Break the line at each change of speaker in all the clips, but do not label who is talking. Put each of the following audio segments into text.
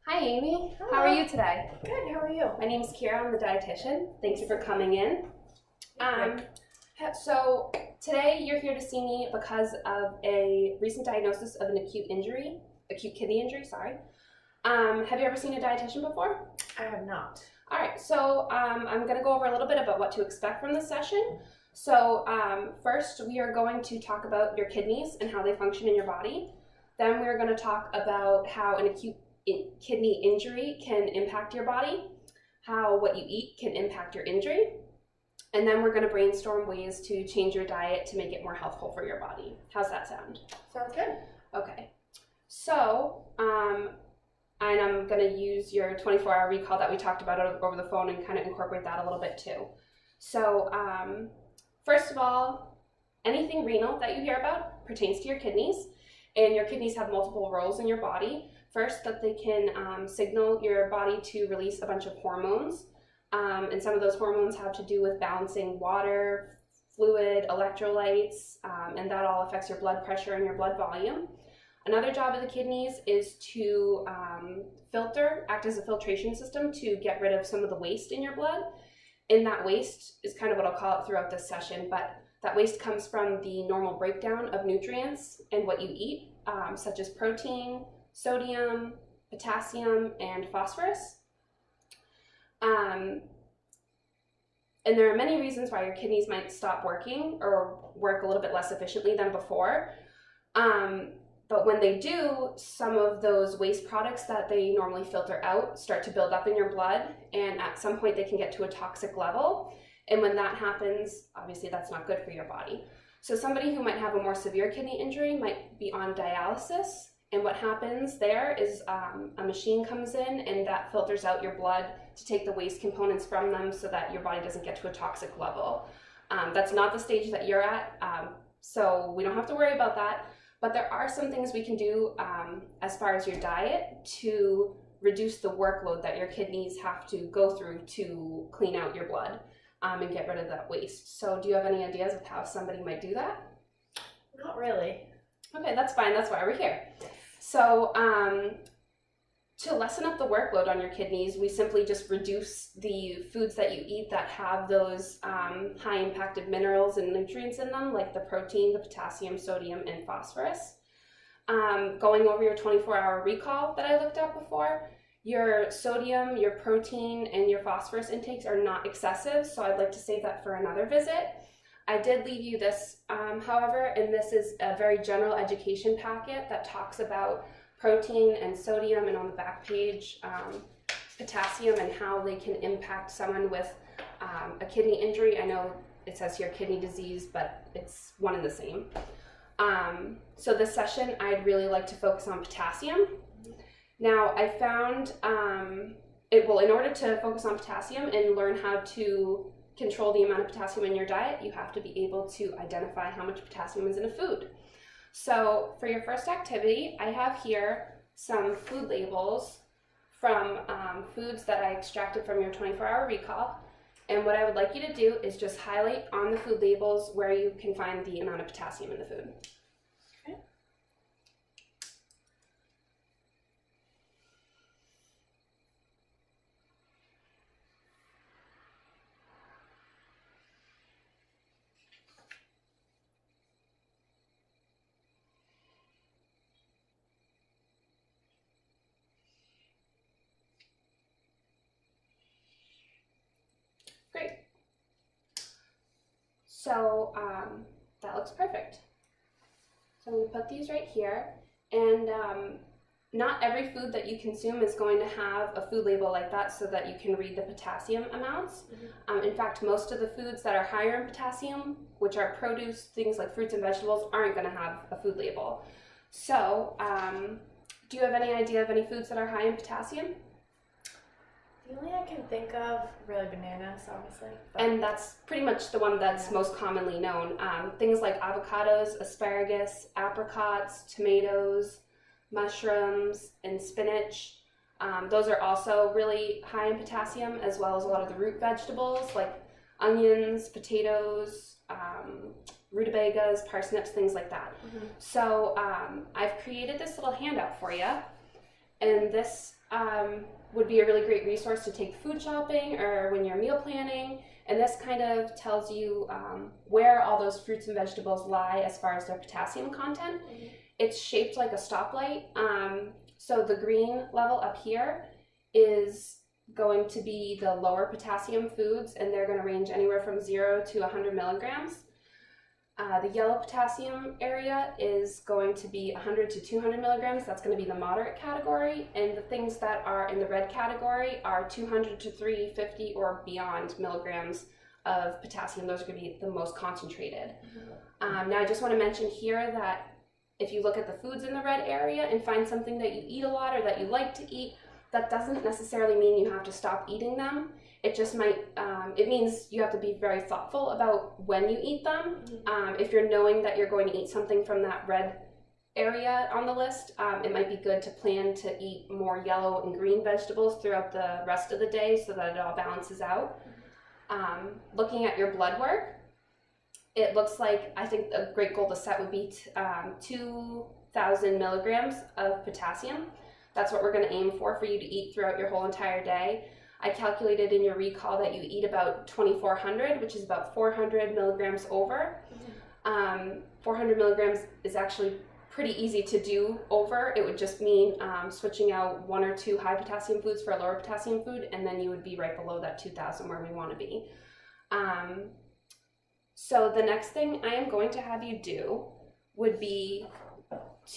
Hi Amy,
Hello.
How are you today?
Good, how are you?
My name is Kiara, I'm the dietitian. Thank you for coming in. So today you're here to see me because of a recent diagnosis of an acute kidney injury, sorry. Have you ever seen a dietitian before?
I have not.
All right, so I'm gonna go over a little bit about what to expect from this session. So first we are going to talk about your kidneys and how they function in your body. Then we're gonna talk about how an acute kidney injury can impact your body, how what you eat can impact your injury, and then we're going to brainstorm ways to change your diet to make it more healthful for your body. How's that sound?
Sounds good.
Okay, so and I'm going to use your 24-hour recall that we talked about over the phone and kind of incorporate that a little bit too. So first of all, anything renal that you hear about pertains to your kidneys, and your kidneys have multiple roles in your body. First, that they can signal your body to release a bunch of hormones, and some of those hormones have to do with balancing water, fluid, electrolytes, and that all affects your blood pressure and your blood volume. Another job of the kidneys is to act as a filtration system to get rid of some of the waste in your blood. And that waste is kind of what I'll call it throughout this session, but that waste comes from the normal breakdown of nutrients and what you eat, such as protein, sodium, potassium, and phosphorus. And there are many reasons why your kidneys might stop working or work a little bit less efficiently than before. But when they do, some of those waste products that they normally filter out start to build up in your blood, and at some point they can get to a toxic level. And when that happens, obviously that's not good for your body. So somebody who might have a more severe kidney injury might be on dialysis. And what happens there is a machine comes in and that filters out your blood to take the waste components from them so that your body doesn't get to a toxic level. That's not the stage that you're at, so we don't have to worry about that. But there are some things we can do as far as your diet to reduce the workload that your kidneys have to go through to clean out your blood and get rid of that waste. So do you have any ideas of how somebody might do that?
Not really.
Okay, that's fine. That's why we're here. So to lessen up the workload on your kidneys, we simply just reduce the foods that you eat that have those high impacted minerals and nutrients in them, like the protein, the potassium, sodium, and phosphorus. Going over your 24-hour recall that I looked at before, your sodium, your protein, and your phosphorus intakes are not excessive, so I'd like to save that for another visit. I did leave you this, however, and this is a very general education packet that talks about protein and sodium, and on the back page, potassium and how they can impact someone with a kidney injury. I know it says here kidney disease, but it's one and the same. So this session, I'd really like to focus on potassium. Now, I found, in order to focus on potassium and learn how to control the amount of potassium in your diet, you have to be able to identify how much potassium is in a food. So for your first activity, I have here some food labels from foods that I extracted from your 24-hour recall. And what I would like you to do is just highlight on the food labels where you can find the amount of potassium in the food.
Okay.
Great. So that looks perfect. So I'm going to put these right here, and not every food that you consume is going to have a food label like that so that you can read the potassium amounts. Mm-hmm. In fact, most of the foods that are higher in potassium, which are produce, things like fruits and vegetables, aren't going to have a food label. So do you have any idea of any foods that are high in potassium?
The only I can think of, really, bananas, obviously.
And that's pretty much the one that's most commonly known. Things like avocados, asparagus, apricots, tomatoes, mushrooms, and spinach. Those are also really high in potassium, as well as a lot of the root vegetables like onions, potatoes, rutabagas, parsnips, things like that. Mm-hmm. So I've created this little handout for you. And this would be a really great resource to take food shopping or when you're meal planning. And this kind of tells you where all those fruits and vegetables lie as far as their potassium content.
Mhm.
It's shaped like a stoplight. So the green level up here is going to be the lower potassium foods, and they're going to range anywhere from 0 to 100 milligrams. The yellow potassium area is going to be 100 to 200 milligrams. That's going to be the moderate category. And the things that are in the red category are 200 to 350 or beyond milligrams of potassium. Those are going to be the most concentrated. Now, I just want to mention here that if you look at the foods in the red area and find something that you eat a lot or that you like to eat, that doesn't necessarily mean you have to stop eating them. It just might, it means you have to be very thoughtful about when you eat them. If you're knowing that you're going to eat something from that red area on the list, it might be good to plan to eat more yellow and green vegetables throughout the rest of the day so that it all balances out. Looking at your blood work, it looks like, I think a great goal to set would be 2,000 milligrams of potassium. That's what we're going to aim for you to eat throughout your whole entire day. I calculated in your recall that you eat about 2,400, which is about 400 milligrams over. 400 milligrams is actually pretty easy to do over. It would just mean switching out 1 or 2 high potassium foods for a lower potassium food, and then you would be right below that 2,000 where we want to be. So the next thing I am going to have you do would be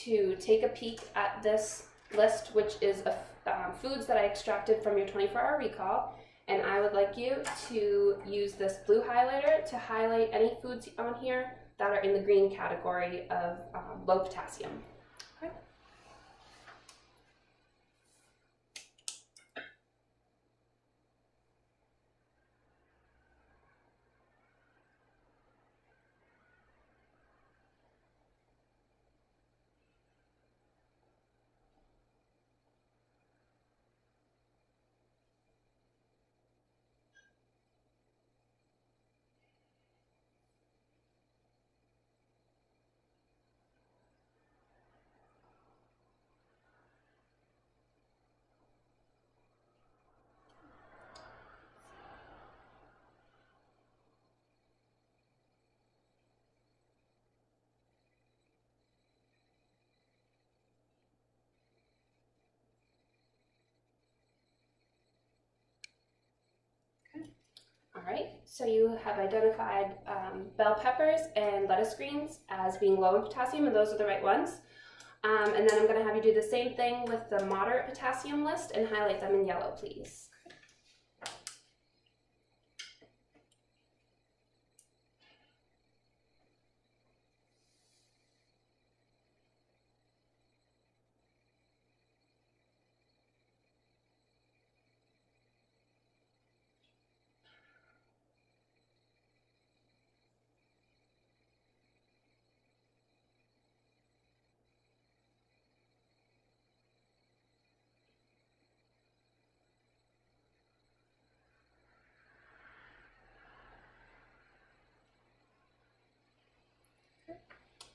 to take a peek at this list, which is foods that I extracted from your 24-hour recall, and I would like you to use this blue highlighter to highlight any foods on here that are in the green category of low potassium. Okay. All right, so you have identified bell peppers and lettuce greens as being low in potassium, and those are the right ones. And then I'm going to have you do the same thing with the moderate potassium list and highlight them in yellow, please.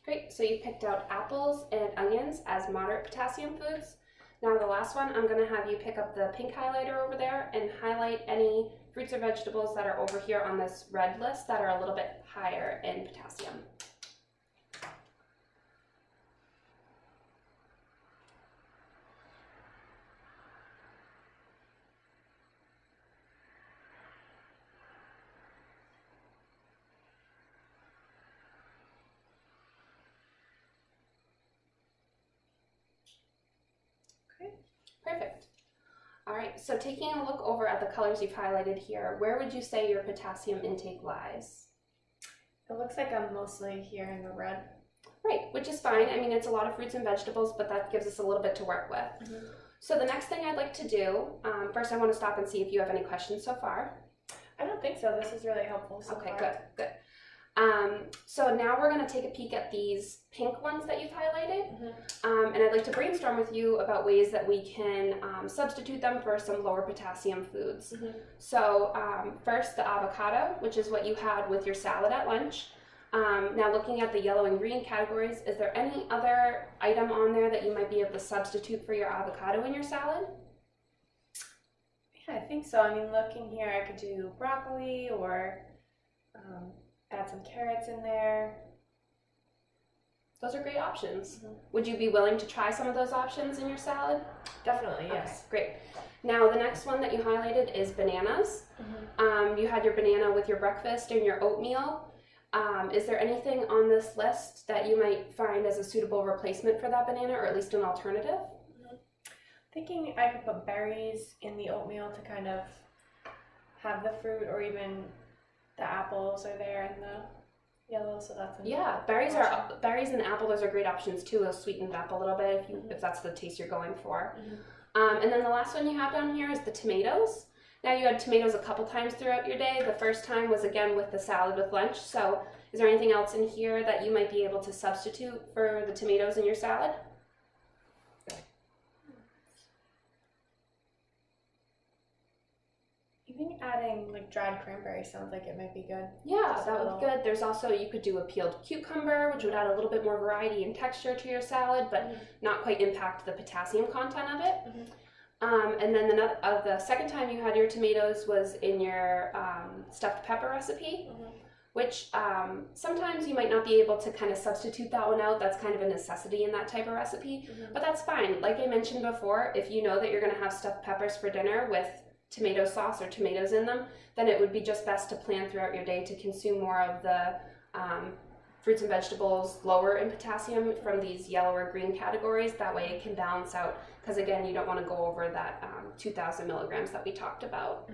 Great, so you picked out apples and onions as moderate potassium foods. Now the last one, I'm gonna have you pick up the pink highlighter over there and highlight any fruits or vegetables that are over here on this red list that are a little bit higher in potassium. Perfect. All right, so taking a look over at the colors you've highlighted here, where would you say your potassium intake lies?
It looks like I'm mostly here in the red.
Right, which is fine. I mean, it's a lot of fruits and vegetables, but that gives us a little bit to work with. So the next thing I'd like to do, first I want to stop and see if you have any questions so far.
I don't think so. This is really helpful so
Okay,
far.
good. So now we're going to take a peek at these pink ones that you've highlighted, and I'd like to brainstorm with you about ways that we can substitute them for some lower potassium foods. So first, the avocado, which is what you had with your salad at lunch. Now looking at the yellow and green categories, is there any other item on there that you might be able to substitute for your avocado in your salad?
Yeah, I think so. I mean, looking here, I could do broccoli or add some carrots in there.
Those are great options.
Mm-hmm.
Would you be willing to try some of those options in your salad?
Definitely, yes.
Okay, great. Now the next one that you highlighted is bananas.
Mm-hmm.
You had your banana with your breakfast and your oatmeal. Is there anything on this list that you might find as a suitable replacement for that banana, or at least an alternative?
Thinking I could put berries in the oatmeal to kind of have the fruit, or even the apples are there in the yellow, so that's
berries and apple. Those are great options too. They'll sweeten it up a little bit if that's the taste you're going for.
Mm-hmm.
And then the last one you have down here is the tomatoes. Now you had tomatoes a couple times throughout your day. The first time was again with the salad with lunch. So is there anything else in here that you might be able to substitute for the tomatoes in your salad?
I think adding like dried cranberry sounds like it might be good.
Yeah,
Just
that
a
would
little.
be good. There's also, you could do a peeled cucumber, which would add a little bit more variety and texture to your salad, but not quite impact the potassium content of it. And then the second time you had your tomatoes was in your stuffed pepper recipe, which sometimes you might not be able to kind of substitute that one out. That's kind of a necessity in that type of recipe, but that's fine. Like I mentioned before, if you know that you're going to have stuffed peppers for dinner with tomato sauce or tomatoes in them, then it would be just best to plan throughout your day to consume more of the fruits and vegetables lower in potassium from these yellow or green categories. That way it can balance out, because again, you don't want to go over that 2,000 milligrams that we talked about.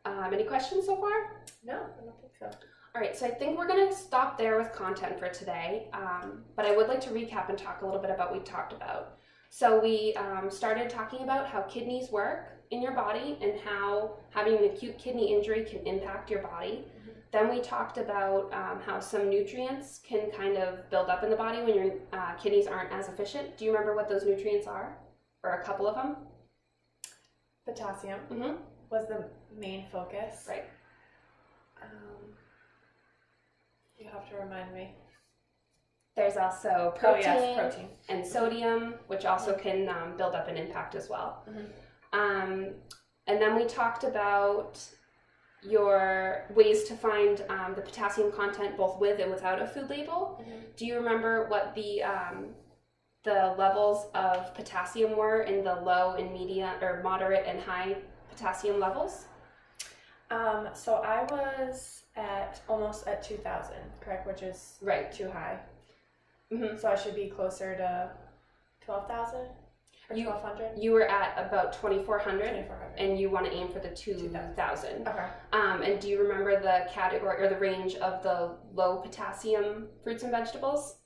Any questions so far?
No, I don't think so.
All right, so I think we're going to stop there with content for today, but I would like to recap and talk a little bit about what we talked about. So we started talking about how kidneys work in your body and how having an acute kidney injury can impact your body. Then we talked about how some nutrients can kind of build up in the body when your kidneys aren't as efficient. Do you remember what those nutrients are? Or a couple of them?
Potassium was the main focus.
Right.
You have to remind me.
There's also protein,
protein.
And sodium, which also can build up and impact as well. And then we talked about your ways to find the potassium content both with and without a food label. Do you remember what the levels of potassium were in the low and medium or moderate and high potassium levels?
So I was almost at 2,000, correct, which is too high. So I should be closer to 12,000 or 1,200.
You were at about 2,400,
2,400,
and you want to aim for the 2,000.
Okay.
And do you remember the category or the range of the low potassium fruits and vegetables?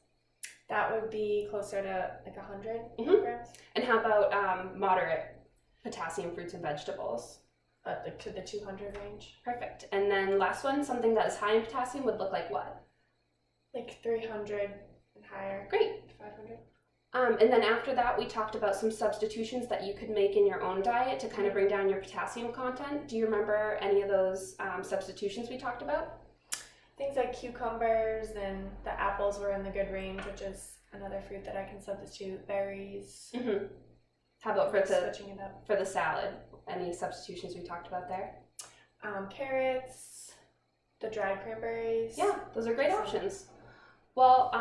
That would be closer to like 100 grams.
And how about moderate potassium fruits and vegetables?
Like to the 200 range.
Perfect. And then last one, something that is high in potassium would look like what?
Like 300 and higher.
Great.
500.
And then after that, we talked about some substitutions that you could make in your own diet to kind of bring down your potassium content. Do you remember any of those substitutions we talked about?
Things like cucumbers, and the apples were in the good range, which is another fruit that I can substitute. Berries.
How about
switching it up
for the salad? Any substitutions we talked about there?
Carrots, the dried cranberries.
Yeah, those are great options. Well,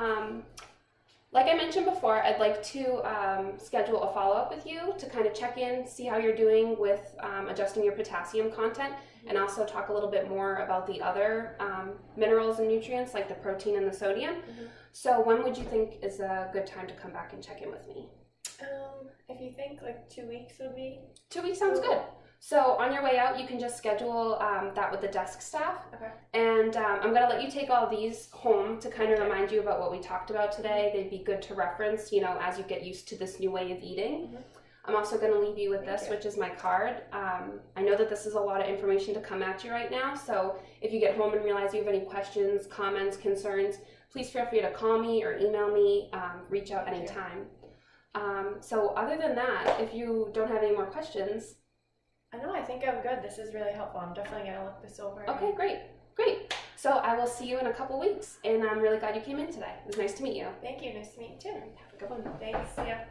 like I mentioned before, I'd like to schedule a follow-up with you to kind of check in, see how you're doing with adjusting your potassium content, and also talk a little bit more about the other minerals and nutrients like the protein and the sodium. So when would you think is a good time to come back and check in with me?
If you think like 2 weeks would be...
2 weeks sounds good. So on your way out, you can just schedule that with the desk staff.
Okay.
And I'm going to let you take all these home to kind of remind you about what we talked about today. They'd be good to reference, you know, as you get used to this new way of eating. I'm also going to leave you with this, which is my card. I know that this is a lot of information to come at you right now. So if you get home and realize you have any questions, comments, concerns, please feel free to call me or email me, reach out anytime. So other than that, if you don't have any more questions...
I think I'm good. This is really helpful. I'm definitely going to look this over.
Okay, great. So I will see you in a couple weeks, and I'm really glad you came in today. It was nice to meet you.
Thank you. Nice to meet you too.
Have a good one.
Thanks. Yeah.